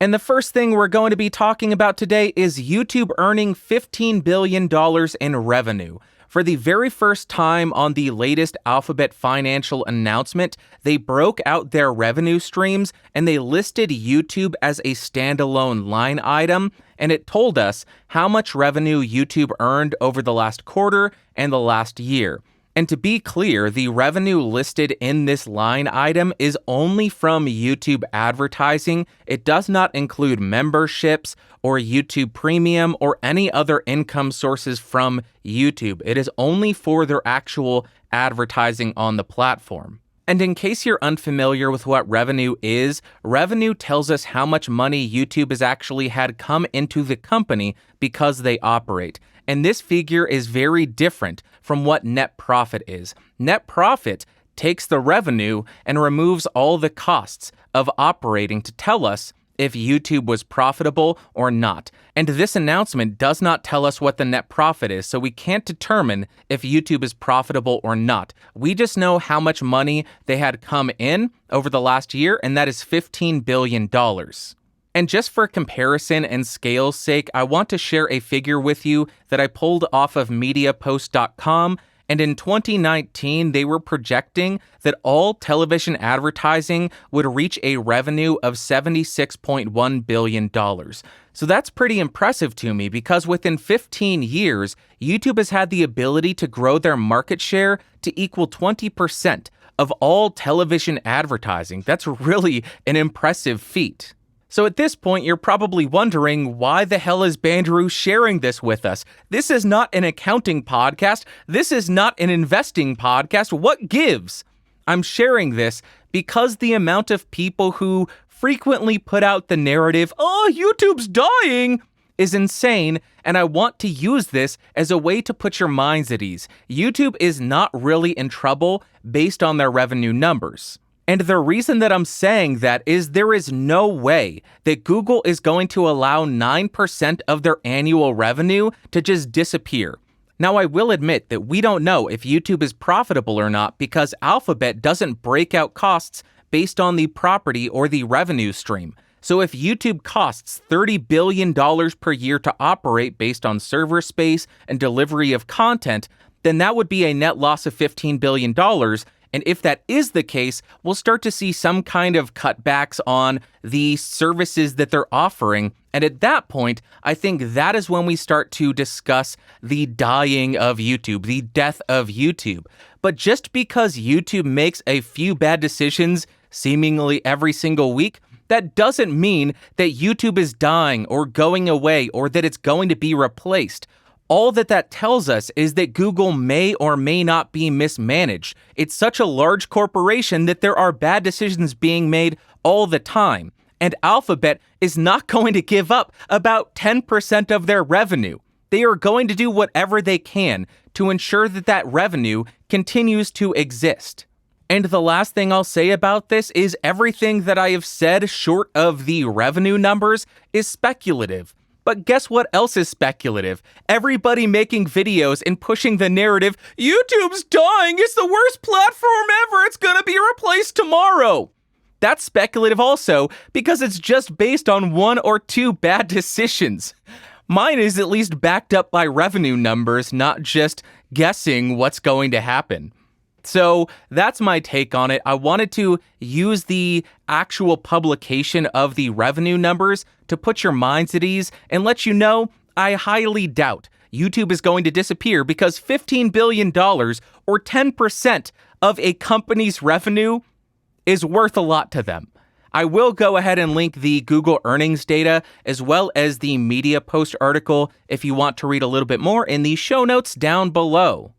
And the first thing we're going to be talking about today is YouTube earning $15 billion in revenue. For the very first time on the latest Alphabet financial announcement, they broke out their revenue streams and they listed YouTube as a standalone line item, and it told us how much revenue YouTube earned over the last quarter and the last year. And to be clear, the revenue listed in this line item is only from YouTube advertising. It does not include memberships or YouTube Premium or any other income sources from YouTube. It is only for their actual advertising on the platform. And in case you're unfamiliar with what revenue is, revenue tells us how much money YouTube has actually had come into the company because they operate. And this figure is very different from what net profit is. Net profit takes the revenue and removes all the costs of operating to tell us if YouTube was profitable or not. And this announcement does not tell us what the net profit is, so we can't determine if YouTube is profitable or not. We just know how much money they had come in over the last year, and that is $15 billion. And just for comparison and scale's sake, I want to share a figure with you that I pulled off of MediaPost.com. And in 2019, they were projecting that all television advertising would reach a revenue of $76.1 billion. So that's pretty impressive to me because within 15 years, YouTube has had the ability to grow their market share to equal 20% of all television advertising. That's really an impressive feat. So at this point, you're probably wondering, why the hell is Bandrew sharing this with us? This is not an accounting podcast. This is not an investing podcast. What gives? I'm sharing this because the amount of people who frequently put out the narrative, "Oh, YouTube's dying," is insane, and I want to use this as a way to put your minds at ease. YouTube is not really in trouble based on their revenue numbers. And the reason that I'm saying that is there is no way that Google is going to allow 9% of their annual revenue to just disappear. Now, I will admit that we don't know if YouTube is profitable or not because Alphabet doesn't break out costs based on the property or the revenue stream. So if YouTube costs $30 billion per year to operate based on server space and delivery of content, then that would be a net loss of $15 billion. And if that is the case, we'll start to see some kind of cutbacks on the services that they're offering. And at that point, I think that is when we start to discuss the dying of YouTube, the death of YouTube. But just because YouTube makes a few bad decisions seemingly every single week, that doesn't mean that YouTube is dying or going away or that it's going to be replaced. All that tells us is that Google may or may not be mismanaged. It's such a large corporation that there are bad decisions being made all the time. And Alphabet is not going to give up about 10% of their revenue. They are going to do whatever they can to ensure that that revenue continues to exist. And the last thing I'll say about this is everything that I have said short of the revenue numbers is speculative. But guess what else is speculative? Everybody making videos and pushing the narrative, YouTube's dying, it's the worst platform ever, it's gonna be replaced tomorrow. That's speculative also, because it's just based on one or two bad decisions. Mine is at least backed up by revenue numbers, not just guessing what's going to happen. So that's my take on it. I wanted to use the actual publication of the revenue numbers to put your minds at ease and let you know I highly doubt YouTube is going to disappear because $15 billion or 10% of a company's revenue is worth a lot to them. I will go ahead and link the Google earnings data as well as the Media Post article if you want to read a little bit more in the show notes down below.